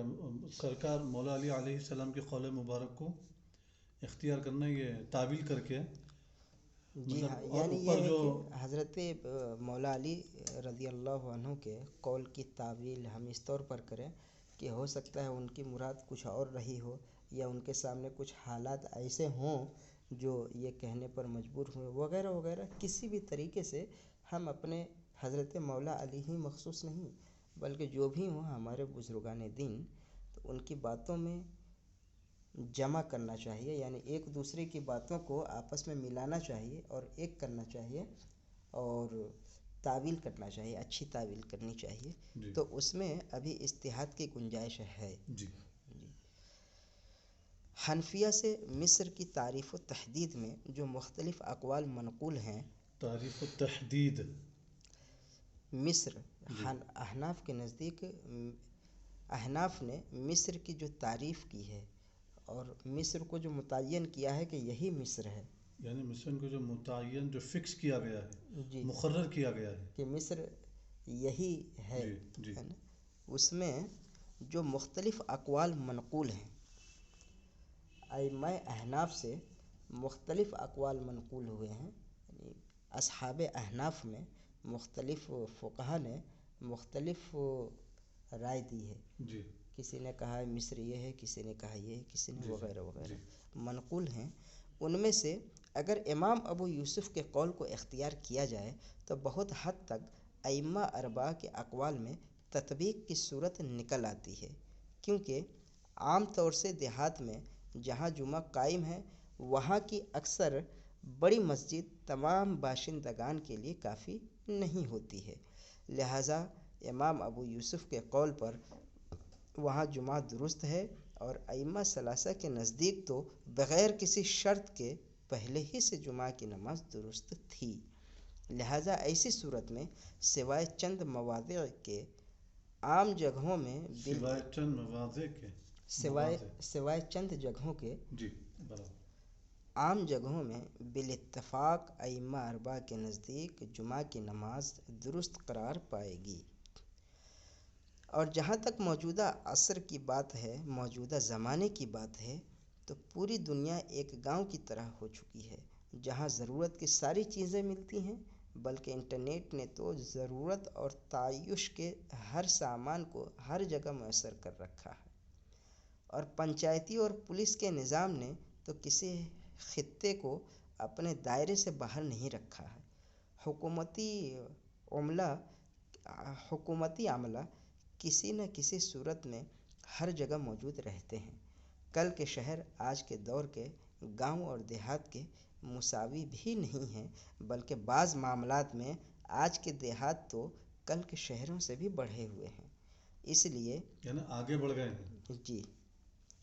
S2: سرکار مولا علی علیہ السلام کے قول مبارک کو اختیار کرنا یہ تعویل کر کے،
S1: جی
S2: مطلب
S1: ہاں،
S2: اور
S1: یعنی یہ
S2: اوپر
S1: ہے
S2: جو
S1: کہ حضرت مولا علی رضی اللہ عنہ کے قول کی تعویل ہم اس طور پر کریں کہ ہو سکتا ہے ان کی مراد کچھ اور رہی ہو، یا ان کے سامنے کچھ حالات ایسے ہوں جو یہ کہنے پر مجبور ہوئے وغیرہ وغیرہ، کسی بھی طریقے سے ہم اپنے حضرت مولا علی ہی مخصوص نہیں بلکہ جو بھی ہوں ہمارے بزرگان دین، تو ان کی باتوں میں جمع کرنا چاہیے، یعنی ایک دوسرے کی باتوں کو آپس میں ملانا چاہیے اور ایک کرنا چاہیے اور تعویل کرنا چاہیے، اچھی تعویل کرنی چاہیے،
S2: جی
S1: تو اس میں ابھی اجتہاد کی گنجائش ہے۔
S2: جی
S1: جی، حنفیہ سے مصر کی تعریف و تحدید میں جو مختلف اقوال منقول ہیں،
S2: تعریف و تحدید،
S1: مصر،
S2: جی
S1: احناف کے نزدیک، احناف نے مصر کی جو تعریف کی ہے اور مصر کو جو متعین کیا ہے کہ یہی مصر ہے،
S2: یعنی مصر کو جو متعین جو فکس کیا گیا ہے،
S1: جی،
S2: مقرر کیا گیا ہے،
S1: کہ مصر یہی ہے،
S2: جی جی
S1: ہے نا، اس میں جو مختلف اقوال منقول ہیں، ائمہ احناف سے مختلف اقوال منقول ہوئے ہیں، یعنی اصحاب احناف میں مختلف فقہا نے مختلف رائے دی ہے،
S2: جی
S1: کسی نے کہا ہے مصر یہ ہے، کسی نے کہا یہ ہے، کسی نے
S2: جی
S1: وغیرہ
S2: جی
S1: وغیرہ منقول ہیں۔ ان میں سے اگر امام ابو یوسف کے قول کو اختیار کیا جائے تو بہت حد تک ائمہ اربعہ کے اقوال میں تطبیق کی صورت نکل آتی ہے، کیونکہ عام طور سے دیہات میں جہاں جمعہ قائم ہے وہاں کی اکثر بڑی مسجد تمام باشندگان کے لیے کافی نہیں ہوتی ہے، لہٰذا امام ابو یوسف کے قول پر وہاں جمعہ درست ہے، اور ائمہ ثلاثہ کے نزدیک تو بغیر کسی شرط کے پہلے ہی سے جمعہ کی نماز درست تھی، لہٰذا ایسی صورت میں سوائے چند مواضع کے عام جگہوں میں
S2: سوائے چند مواضع کے،
S1: سوائے چند جگہوں کے
S2: جی برابر،
S1: عام جگہوں میں بالاتفاق ائمہ اربعہ کے نزدیک جمعہ کی نماز درست قرار پائے گی۔ اور جہاں تک موجودہ عصر کی بات ہے، موجودہ زمانے کی بات ہے، تو پوری دنیا ایک گاؤں کی طرح ہو چکی ہے جہاں ضرورت کی ساری چیزیں ملتی ہیں، بلکہ انٹرنیٹ نے تو ضرورت اور تعیش کے ہر سامان کو ہر جگہ میسر کر رکھا ہے، اور پنچایتی اور پولیس کے نظام نے تو کسی خطے کو اپنے دائرے سے باہر نہیں رکھا ہے، حکومتی عملہ کسی نہ کسی صورت میں ہر جگہ موجود رہتے ہیں، کل کے شہر آج کے دور کے گاؤں اور دیہات کے مساوی بھی نہیں ہیں، بلکہ بعض معاملات میں آج کے دیہات تو کل کے شہروں سے بھی بڑھے ہوئے ہیں، اس لیے
S2: یعنی آگے بڑھ گئے ہیں،
S1: جی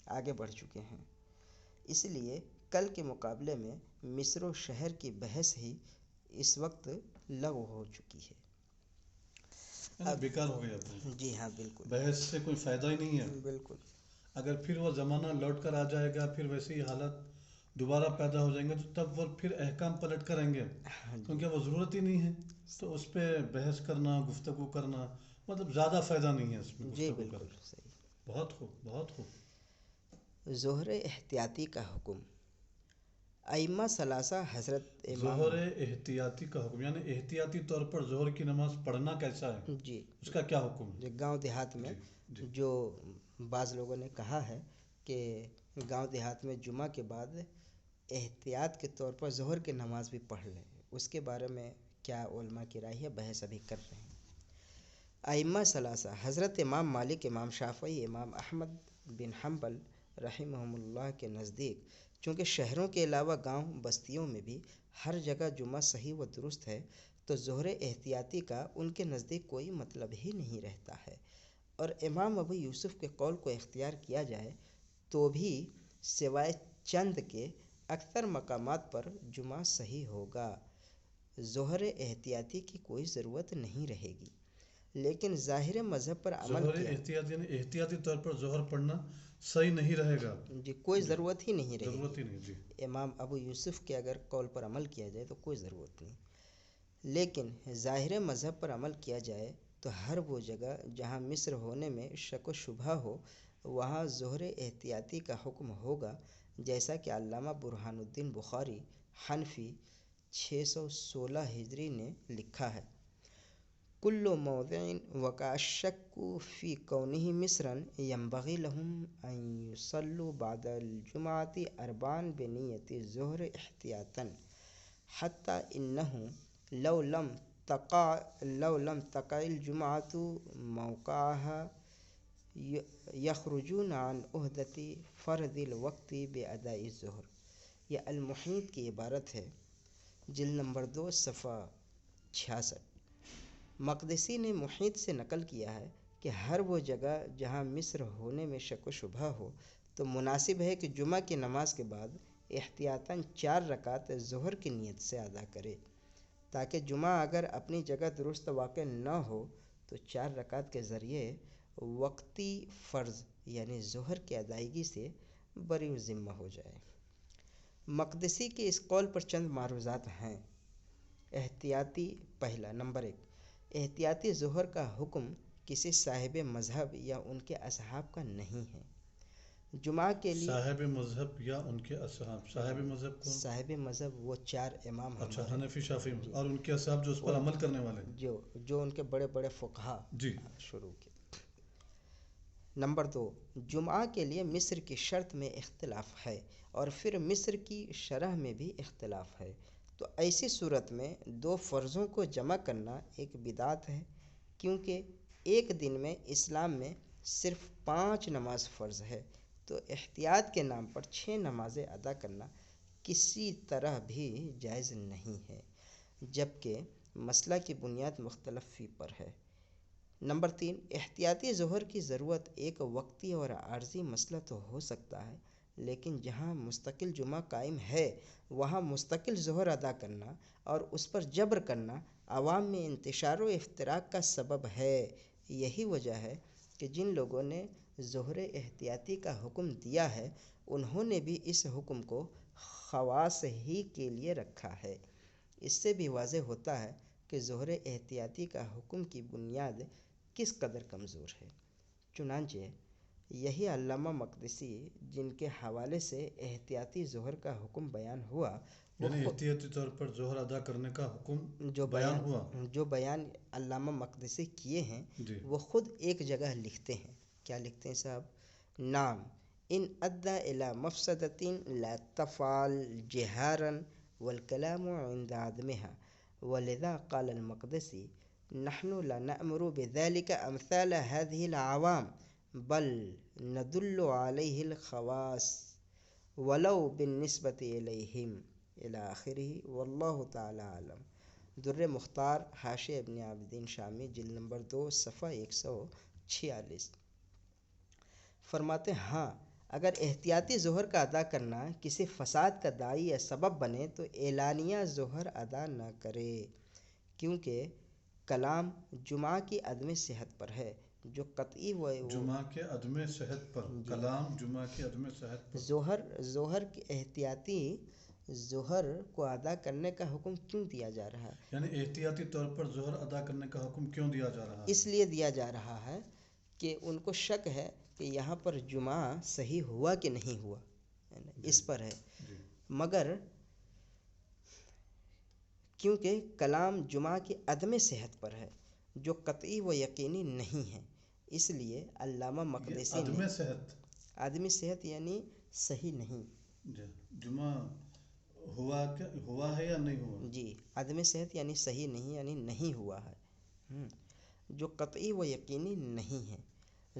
S1: آگے بڑھ چکے ہیں، اس لیے کل کے مقابلے میں مصر و شہر کی بحث ہی اس وقت لغو ہو چکی ہے،
S2: یعنی بیکار ہو گیا اب،
S1: جی ہاں بالکل
S2: بحث سے کوئی فائدہ ہی نہیں ہے،
S1: بالکل،
S2: اگر پھر وہ زمانہ لوٹ کر آ جائے گا، پھر ویسے ہی حالت دوبارہ پیدا ہو جائیں گے تو تب وہ پھر احکام پلٹ کر آئیں گے، کیونکہ وہ ضرورت ہی نہیں ہے، تو اس پہ بحث کرنا، گفتگو کرنا مطلب زیادہ فائدہ نہیں ہے اس میں
S1: جی
S2: گفتگو
S1: بالکل
S2: کرنا۔
S1: صحیح۔
S2: بہت خوب بہت خوب،
S1: ظہر احتیاطی کا حکم، ائمہ ثلاثہ حضرت امام،
S2: ظہر احتیاطی کا حکم یعنی احتیاطی طور پر ظہر کی نماز پڑھنا کیسا ہے،
S1: جی
S2: اس کا کیا حکم ہے؟
S1: جو گاؤں دیہات میں
S2: جی جی
S1: جو بعض لوگوں نے کہا ہے کہ گاؤں دیہات میں جمعہ کے بعد احتیاط کے طور پر ظہر کی نماز بھی پڑھ لے، اس کے بارے میں کیا علماء کی رائے ہے، بحث ابھی کر رہے ہیں۔ ائمہ ثلاثہ حضرت امام مالک، امام شافعی، امام احمد بن حنبل رحمہم اللہ کے نزدیک چونکہ شہروں کے علاوہ گاؤں بستیوں میں بھی ہر جگہ جمعہ صحیح و درست ہے، تو ظہر احتیاطی کا ان کے نزدیک کوئی مطلب ہی نہیں رہتا ہے، اور امام ابو یوسف کے قول کو اختیار کیا جائے تو بھی سوائے چند کے اکثر مقامات پر جمعہ صحیح ہوگا، ظہر احتیاطی کی کوئی ضرورت نہیں رہے گی۔ لیکن ظاہر مذہب پر عمل
S2: ظہر
S1: کیا
S2: احتیاط یعنی احتیاطی طور پر ظہر پڑھنا صحیح نہیں رہے گا،
S1: جی کوئی ضرورت ہی نہیں رہے
S2: ضرورت
S1: گی۔
S2: ہی نہیں، جی
S1: امام ابو یوسف کے اگر قول پر عمل کیا جائے تو کوئی ضرورت نہیں، لیکن ظاہر مذہب پر عمل کیا جائے تو ہر وہ جگہ جہاں مصر ہونے میں شک و شبہ ہو وہاں ظہر احتیاطی کا حکم ہوگا، جیسا کہ علامہ برہان الدین بخاری حنفی 616 ہجری نے لکھا ہے: کل موضع وقع الشک فی کونہ مصرا ینبغی لهم ان یصلوا بعد الجمعۃ اربعا بنیۃ الظہر احتیاطا حتی انہ لو لم تقع الجمعۃ موقعها یخرجون عن عہدۃ فرض الوقت باداء الظہر۔ یہ المحیط کی عبارت ہے، جلد نمبر 2 صفحہ 66۔ مقدسی نے محیط سے نقل کیا ہے کہ ہر وہ جگہ جہاں مصر ہونے میں شک و شبہ ہو تو مناسب ہے کہ جمعہ کی نماز کے بعد احتیاطاً 4 رکعت ظہر کی نیت سے ادا کرے، تاکہ جمعہ اگر اپنی جگہ درست واقع نہ ہو تو 4 رکعت کے ذریعے وقتی فرض یعنی ظہر کی ادائیگی سے بری ذمہ ہو جائے۔ مقدسی کے اس قول پر چند معروضات ہیں۔ احتیاطی پہلا، نمبر 1، احتیاطی ظہر کا حکم کسی صاحب مذہب یا ان کے اصحاب کا نہیں ہے۔ جمعہ کے لیے
S2: صاحب مذہب یا ان کے اصحاب، صاحب مذہب کون؟
S1: صاحب مذہب وہ 4 امام
S2: اچھا،
S1: ہمارے،
S2: حنفی، شافعی
S1: جی،
S2: اور ان کے اصحاب جو اس پر عمل کرنے والے ہیں،
S1: جو ان کے بڑے بڑے فقہا
S2: جی
S1: شروع کے۔ نمبر 2، جمعہ کے لیے مصر کی شرط میں اختلاف ہے اور پھر مصر کی شرح میں بھی اختلاف ہے، تو ایسی صورت میں 2 فرضوں کو جمع کرنا ایک بدعت ہے، کیونکہ ایک دن میں اسلام میں صرف 5 نماز فرض ہے، تو احتیاط کے نام پر 6 نمازیں ادا کرنا کسی طرح بھی جائز نہیں ہے، جبکہ مسئلہ کی بنیاد مختلف فی پر ہے۔ نمبر 3، احتیاطی ظہر کی ضرورت ایک وقتی اور عارضی مسئلہ تو ہو سکتا ہے، لیکن جہاں مستقل جمعہ قائم ہے وہاں مستقل ظہر ادا کرنا اور اس پر جبر کرنا عوام میں انتشار و افتراق کا سبب ہے۔ یہی وجہ ہے کہ جن لوگوں نے ظہر احتیاطی کا حکم دیا ہے انہوں نے بھی اس حکم کو خواص ہی کے لیے رکھا ہے۔ اس سے بھی واضح ہوتا ہے کہ ظہر احتیاطی کا حکم کی بنیاد کس قدر کمزور ہے۔ چنانچہ یہی علامہ مقدسی جن کے حوالے سے احتیاطی ظہر کا حکم بیان ہوا،
S2: یعنی احتیاطی طور پر ظہر ادا کرنے کا حکم بیان ہوا،
S1: جو بیان علامہ مقدسی کیے ہیں
S2: جی
S1: وہ خود ایک جگہ لکھتے ہیں۔ کیا لکھتے ہیں صاحب؟ نعم ان ادى الى مفسدة لا تفعل جهارا والكلام عند عدمها، ولذا قال المقدسي نحن لا نأمر بذلك امثال هذه العوام بل ندل عليه الخواص ولو بالنسبة إليهم إلى آخره والله تعالی عالم۔ در مختار حاشیہ ابن عابدین شامی جلد نمبر 2 صفحہ 146۔ فرماتے ہیں ہاں اگر احتیاطی ظہر کا ادا کرنا کسی فساد کا داعی یا سبب بنے تو اعلانیہ ظہر ادا نہ کرے، کیونکہ کلام جمعہ کی عدم صحت پر ہے جو قطعی
S2: جمعہ کے عدم صحت پر، کلام جمعہ کے عدم صحت پر،
S1: ظہر کے احتیاطی ظہر کو ادا کرنے کا حکم کیوں دیا جا رہا ہے؟
S2: یعنی احتیاطی طور پر ظہر ادا کرنے کا حکم کیوں دیا جا رہا ہے؟
S1: اس لیے دیا جا رہا ہے کہ ان کو شک ہے کہ یہاں پر جمعہ صحیح ہوا کہ نہیں ہوا، اس پر ہے، مگر کیونکہ کلام جمعہ کی عدم صحت پر ہے جو قطعی و یقینی نہیں ہے، اس لیے علامہ مقدسی نے
S2: عدم صحت
S1: عدم صحت یعنی صحیح نہیں،
S2: جمعہ ہوا ہے یا نہیں ہوا؟
S1: جی، عدم صحت یعنی صحیح نہیں، یعنی نہیں ہوا ہے، جو قطعی و یقینی نہیں ہے۔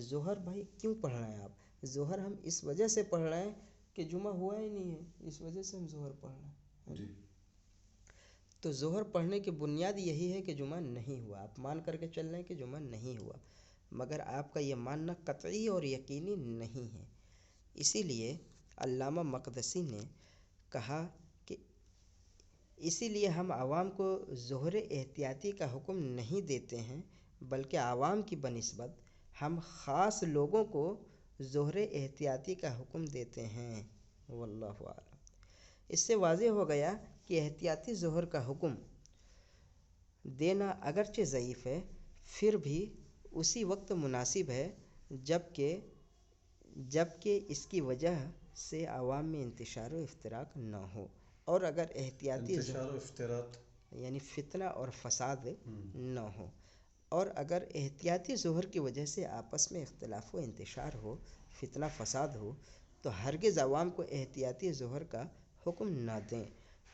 S1: ظہر بھائی کیوں پڑھ رہے ہیں آپ؟ ظہر ہم اس وجہ سے پڑھ رہے ہیں کہ جمعہ ہوا ہی نہیں ہے، اس وجہ سے ہم ظہر پڑھ رہے ہیں۔
S2: جی
S1: تو ظہر پڑھنے کی بنیاد یہی ہے کہ جمعہ نہیں ہوا، آپ مان کر کے چل رہے ہیں کہ جمعہ نہیں ہوا، مگر آپ کا یہ ماننا قطعی اور یقینی نہیں ہے۔ اسی لیے علامہ مقدسی نے کہا کہ اسی لیے ہم عوام کو ظہر احتیاطی کا حکم نہیں دیتے ہیں، بلکہ عوام کی بنسبت ہم خاص لوگوں کو ظہر احتیاطی کا حکم دیتے ہیں۔ واللہ اعلم۔ اس سے واضح ہو گیا کہ احتیاطی ظہر کا حکم دینا اگرچہ ضعیف ہے، پھر بھی اسی وقت مناسب ہے جبکہ اس کی وجہ سے عوام میں انتشار و افتراق نہ ہو، اور اگر احتیاطی
S2: انتشار و افتراق
S1: یعنی فتنہ اور فساد نہ ہو، اور اگر احتیاطی ظہر کی وجہ سے آپس میں اختلاف و انتشار ہو، فتنہ فساد ہو، تو ہرگز عوام کو احتیاطی ظہر کا حکم نہ دیں،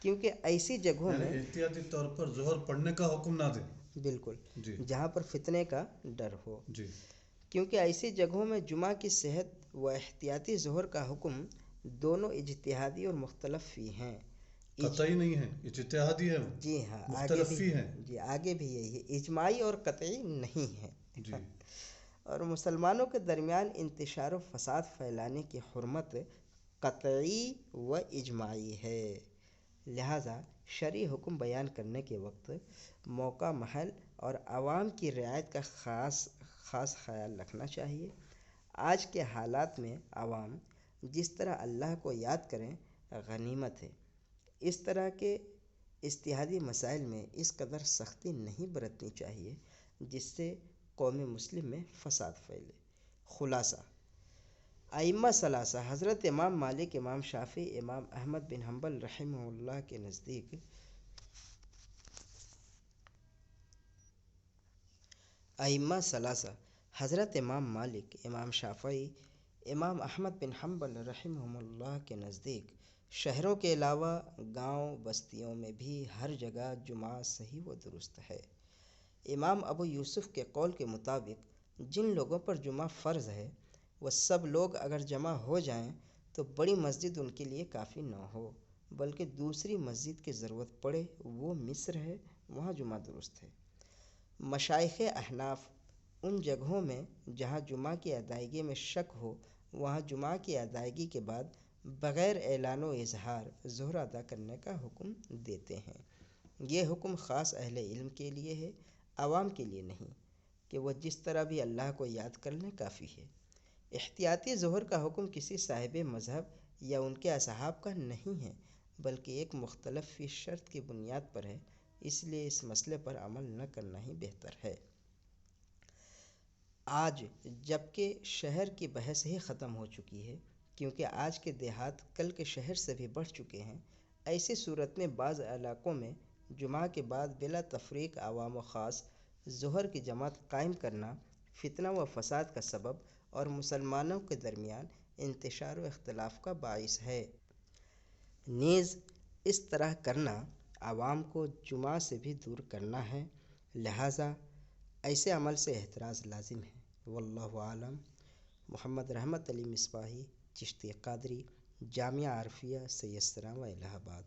S1: کیونکہ ایسی جگہوں
S2: یعنی
S1: میں
S2: احتیاطی طور پر ظہر پڑھنے کا حکم نہ دیں۔
S1: بالکل
S2: جی
S1: جہاں پر فتنے کا ڈر ہو،
S2: جی
S1: کیونکہ ایسی جگہوں میں جمعہ کی صحت و احتیاطی ظہر کا حکم دونوں اجتہادی اور مختلف فی ہیں۔
S2: قطعی نہیں ہے، اجتہادی ہے،
S1: جی ہاں، آگے
S2: مختلف
S1: بھی
S2: فی ہیں۔
S1: جی آگے بھی یہی ہے، اجماعی اور قطعی نہیں ہے۔
S2: جی
S1: اور مسلمانوں کے درمیان انتشار و فساد پھیلانے کی حرمت قطعی و اجماعی ہے، لہذا شرعی حکم بیان کرنے کے وقت موقع، محل اور عوام کی رعایت کا خاص خیال رکھنا چاہیے۔ آج کے حالات میں عوام جس طرح اللہ کو یاد کریں غنیمت ہے، اس طرح کے اجتہادی مسائل میں اس قدر سختی نہیں برتنی چاہیے جس سے قوم مسلم میں فساد پھیلے۔ خلاصہ، ائمہ ثلاثہ حضرت امام مالک، امام شافعی، امام احمد بن حنبل رحمہ اللہ کے نزدیک ائمہ ثلاثہ حضرت امام مالک، امام شافعی، امام احمد بن حنبل رحمہ اللہ کے نزدیک شہروں کے علاوہ گاؤں بستیوں میں بھی ہر جگہ جمعہ صحیح و درست ہے۔ امام ابو یوسف کے قول کے مطابق جن لوگوں پر جمعہ فرض ہے وہ سب لوگ اگر جمع ہو جائیں تو بڑی مسجد ان کے لیے کافی نہ ہو، بلکہ دوسری مسجد کی ضرورت پڑے، وہ مصر ہے، وہاں جمعہ درست ہے۔ مشائخ احناف ان جگہوں میں جہاں جمعہ کی ادائیگی میں شک ہو، وہاں جمعہ کی ادائیگی کے بعد بغیر اعلان و اظہار ظہر ادا کرنے کا حکم دیتے ہیں۔ یہ حکم خاص اہل علم کے لیے ہے، عوام کے لیے نہیں، کہ وہ جس طرح بھی اللہ کو یاد کر لیں کافی ہے۔ احتیاطی ظہر کا حکم کسی صاحب مذہب یا ان کے اصحاب کا نہیں ہے، بلکہ ایک مختلف فی شرط کی بنیاد پر ہے، اس لیے اس مسئلے پر عمل نہ کرنا ہی بہتر ہے۔ آج جبکہ شہر کی بحث ہی ختم ہو چکی ہے، کیونکہ آج کے دیہات کل کے شہر سے بھی بڑھ چکے ہیں، ایسی صورت میں بعض علاقوں میں جمعہ کے بعد بلا تفریق عوام و خاص ظہر کی جماعت قائم کرنا فتنہ و فساد کا سبب اور مسلمانوں کے درمیان انتشار و اختلاف کا باعث ہے۔ نیز اس طرح کرنا عوام کو جمعہ سے بھی دور کرنا ہے، لہٰذا ایسے عمل سے احتراز لازم ہے۔ واللہ اعلم۔ محمد رحمت علی مصباحی، چشتی قادری، جامعہ عارفیہ سید سرا و الہ آباد۔